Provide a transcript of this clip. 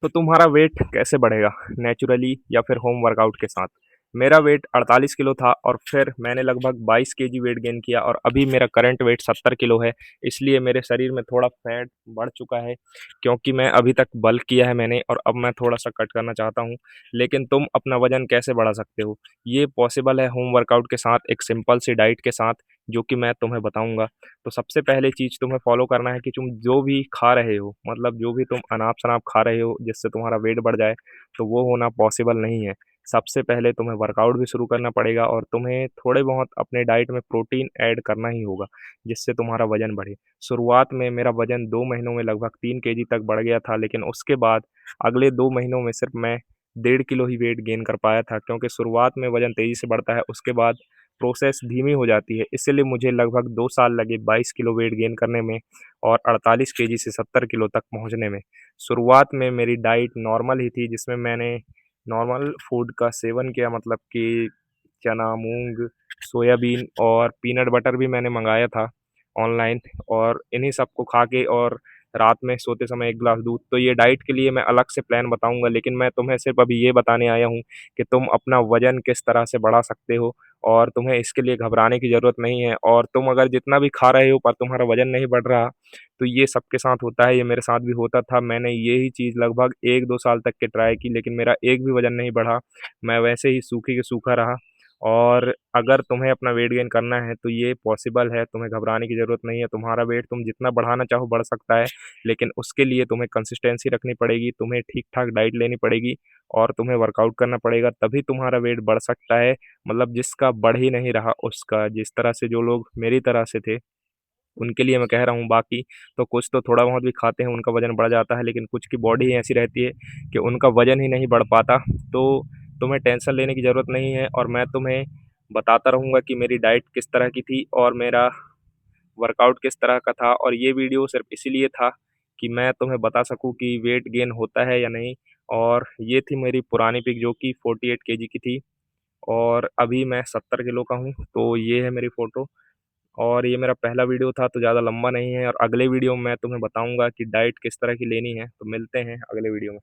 तो तुम्हारा वेट कैसे बढ़ेगा, नेचुरली या फिर होम वर्कआउट के साथ? मेरा वेट 48 किलो था और फिर मैंने लगभग 22 केजी वेट गेन किया और अभी मेरा करंट वेट 70 किलो है। इसलिए मेरे शरीर में थोड़ा फैट बढ़ चुका है, क्योंकि मैं अभी तक बल्क किया है मैंने और अब मैं थोड़ा-सा कट करना चाहता हूँ। लेकिन तुम अपना वज़न कैसे बढ़ा सकते हो? ये पॉसिबल है होम वर्कआउट के साथ, एक सिंपल सी डाइट के साथ, जो कि मैं तुम्हें बताऊँगा। तो सबसे पहले चीज़ तुम्हें फ़ॉलो करना है कि तुम जो भी खा रहे हो, मतलब जो भी तुम अनाप-शनाप खा रहे हो जिससे तुम्हारा वेट बढ़ जाए, तो वो होना पॉसिबल नहीं है। सबसे पहले तुम्हें वर्कआउट भी शुरू करना पड़ेगा और तुम्हें थोड़े बहुत अपने डाइट में प्रोटीन ऐड करना ही होगा, जिससे तुम्हारा वज़न बढ़े। शुरुआत में मेरा वज़न 2 महीनों में लगभग 3 केजी तक बढ़ गया था, लेकिन उसके बाद अगले 2 महीनों में सिर्फ़ मैं 1.5 किलो ही वेट गेन कर पाया था, क्योंकि शुरुआत में वज़न तेज़ी से बढ़ता है, उसके बाद प्रोसेस धीमी हो जाती है। इसीलिए मुझे लगभग 2 साल लगे 22 किलो वेट गेन करने में और 48 केजी से 70 किलो तक पहुँचने में। शुरुआत में मेरी डाइट नॉर्मल ही थी, जिसमें मैंने नॉर्मल फूड का सेवन किया, मतलब कि चना, मूँग, सोयाबीन और पीनट बटर भी मैंने मँगाया था ऑनलाइन, और इन्हीं सबको खा के और रात में सोते समय 1 ग्लास दूध। तो ये डाइट के लिए मैं अलग से प्लान बताऊँगा, लेकिन मैं तुम्हें सिर्फ़ अभी ये बताने आया हूँ कि तुम अपना वज़न किस तरह से बढ़ा सकते हो और तुम्हें इसके लिए घबराने की ज़रूरत नहीं है। और तुम अगर जितना भी खा रहे हो पर तुम्हारा वज़न नहीं बढ़ रहा, तो ये सबके साथ होता है, ये मेरे साथ भी होता था। मैंने यही चीज़ लगभग 1-2 साल तक के ट्राई की, लेकिन मेरा एक भी वज़न नहीं बढ़ा। मैं वैसे ही सूखे के सूखा रहा। और अगर तुम्हें अपना वेट गेन करना है तो ये पॉसिबल है, तुम्हें घबराने की ज़रूरत नहीं है। तुम्हारा वेट तुम जितना बढ़ाना चाहो बढ़ सकता है, लेकिन उसके लिए तुम्हें कंसिस्टेंसी रखनी पड़ेगी, तुम्हें ठीक-ठाक डाइट लेनी पड़ेगी और तुम्हें वर्कआउट करना पड़ेगा, तभी तुम्हारा वेट बढ़ सकता है। मतलब जिसका बढ़ ही नहीं रहा उसका, जिस तरह से जो लोग मेरी तरह से थे, उनके लिए मैं कह रहा हूँ। बाकी तो कुछ तो थोड़ा बहुत भी खाते हैं, उनका वज़न बढ़ जाता है, लेकिन कुछ की बॉडी ही ऐसी रहती है कि उनका वज़न ही नहीं बढ़ पाता। तो तुम्हें टेंशन लेने की ज़रूरत नहीं है और मैं तुम्हें बताता रहूँगा कि मेरी डाइट किस तरह की थी और मेरा वर्कआउट किस तरह का था। और ये वीडियो सिर्फ़ इसीलिए था कि मैं तुम्हें बता सकूँ कि वेट गेन होता है या नहीं। और ये थी मेरी पुरानी पिक, जो कि 48 केजी की थी और अभी मैं 70 किलो का हूँ। तो ये है मेरी फ़ोटो और ये मेरा पहला वीडियो था, तो ज़्यादा लंबा नहीं है और अगले वीडियो में मैं तुम्हें बताऊँगा कि डाइट किस तरह की लेनी है। तो मिलते हैं अगले वीडियो में।